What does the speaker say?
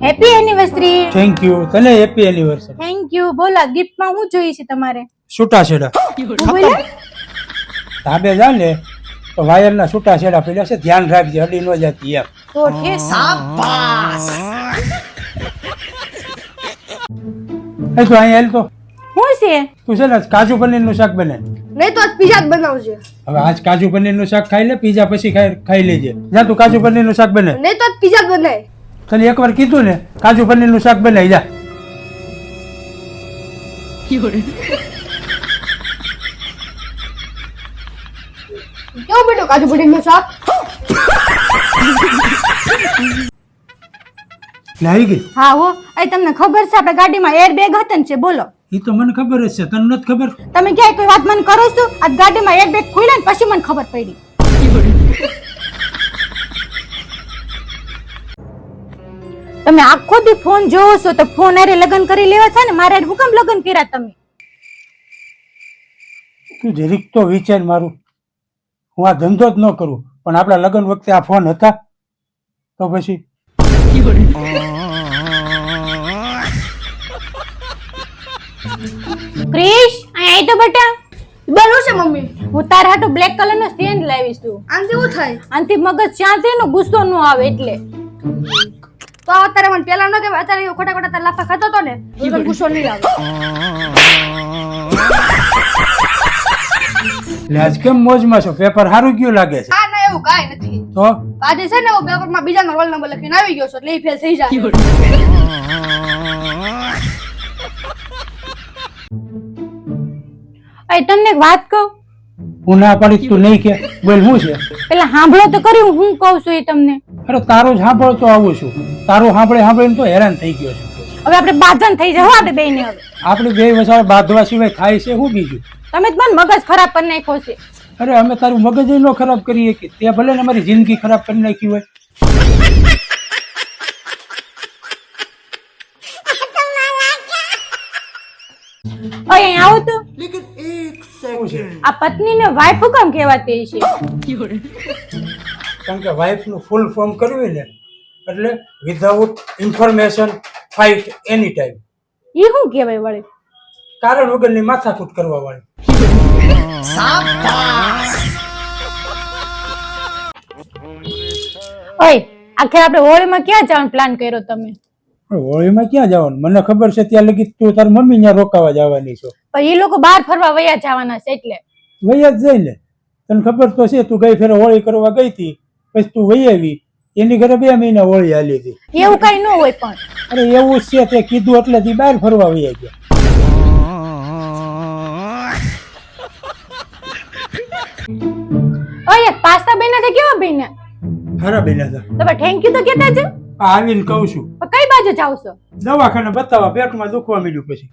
Happy anniversary. Thank you. તને happy anniversary. Thank you. બોલો ગિફ્ટમાં શું જોઈએ છે તમારે? છૂટાછેડા. હું બોલ્યા? ધાબે જા ને તો વાયરના છૂટાછેડા પડ્યા છે, ધ્યાન રાખજે અડી ન જતી એમ. તો ઠીક. શાબાશ. એ તો અહીં હેલ તો શું છે? તું છે ને કાજુ પનીરનું શાક બને. નહીં તો આજ પિઝા જ બનાવજે. હવે આજ કાજુ પનીરનું શાક ખાઈ લે, પીઝા પછી ખાઈ લેજે. જા તું કાજુ પનીરનું શાક બને. નહીં તો આજ પિઝા જ બનાય. તને એકવાર કીધું ને કાજુ પનીરનું શાક બનાવી જા. કેવું બેટો કાજુ પનીરનું શાક? લે આવી ગઈ. હા હો. એ તમને ખબર છે આપણે ગાડીમાં એર બેગ હતા ને છે? બોલો. એ તો મને ખબર જ છે, તને નથી ખબર? તમે ક્યાંય કોઈ વાત મને કરો છો? આ ગાડીમાં એર બેગ ખુલ્યા ને પછી મને ખબર પડી. તમે આખો દી ફોન જોવો છો તો ફોન અરે લગન કરી લેવા છે ને, મારે હારે હું કેમ લગન કર્યા તમે? તું જરીક તો વિચાર મારું. હું આ ધંધો જ ન કરું પણ આપણા લગ્ન વખતે આ ફોન હતા તો પછી ક્રિશ અહીં તો બટા. બનું છે મમ્મી. હું તારા હાટુ બ્લેક કલર નો સેન્ટ લાવીશ છું. આનથી શું થાય? આનથી મગજ શાંત રહે ને, ગુસ્સો ન આવે એટલે. તો અત્યારે મને પેલા ન કહેવાય, અત્યારે એ ખોટા ખોટા તારા લાફા ખાતો હતો ને એ મને ગુસ્સો નહીં આવે. લે આજ કેમ મોજમાં છો? પેપર સારું ગયું લાગે છે. આ ના એવું કાંઈ નથી. તો આજે છે ને હું પેપરમાં બીજાનો રોલ નંબર લખીને આવી ગયો છું એટલે એ ફેલ થઈ જાય. એ તમને એક વાત કહું? હું ના પાડી તું નહીં કે બોલ શું છે? પેલા સાંભળો તો કર્યું હું કહું છું એ તમને. અરે તારો જ સાંભળતો આવું છું, તારું સાંભળીને તો હેરાન થઈ ગયો છું. હવે આપણે બાંધન થઈ જાય હો આપણે બેયને. હવે આપણે બે વસાવે બાંધવા સિવાય થાય છે શું બીજું? તમે જ મને મગજ ખરાબ કરી નાખ્યો છે. અરે અમે તારું મગજ ન ખરાબ કરીએ કે તે ભલે ને અમારી જિંદગી ખરાબ કરી નાખી હોય. અહીં આવો તો. શું છે? આ પત્નીને વાઇફ કેમ કહેવાતી છે? કારણ કે વાઇફ નું ફૂલ ફોર્મ કરવી ને એટલે વિધાઉટ ઇન્ફોર્મેશન ફાઇટ એની ટાઈમ. ઈ શું કહેવાય વળી? કારણ વગરની માથાકૂટ કરવા વાળી. ઓય આખરે આપણે હોળીમાં ક્યાં જવાનો પ્લાન કર્યો તમે? પણ હોળીમાં ક્યાં જવાનું? મને ખબર છે ત્યાં લગી તું તારી મમ્મી ત્યાં રોકાવા જવાની છો. પણ એ લોકો બહાર ફરવા વયા જવાના છે એટલે. વૈયા જ જઈ ને. તને ખબર તો છે તું ગઈ ફેરે હોળી કરવા ગઈ હતી પછી તું વહી આવી, એની ઘરે 2 મહિના હોળી હાલી હતી. એવું કઈ ન હોય પણ. અરે એવું જ છે, તે કીધું એટલે તી બહાર ફરવા વહી ગયા. ઓય પાસ્તા બન્યા છે કેવા બન્યા? ખરા બેના હતા. તમે થેન્ક યુ તો કહેતા જ. આ આવીને કહું છું કઈ બાજુ જાવ છો? દવાખાને બતાવવા, પેટમાં દુખવા મળ્યું પછી.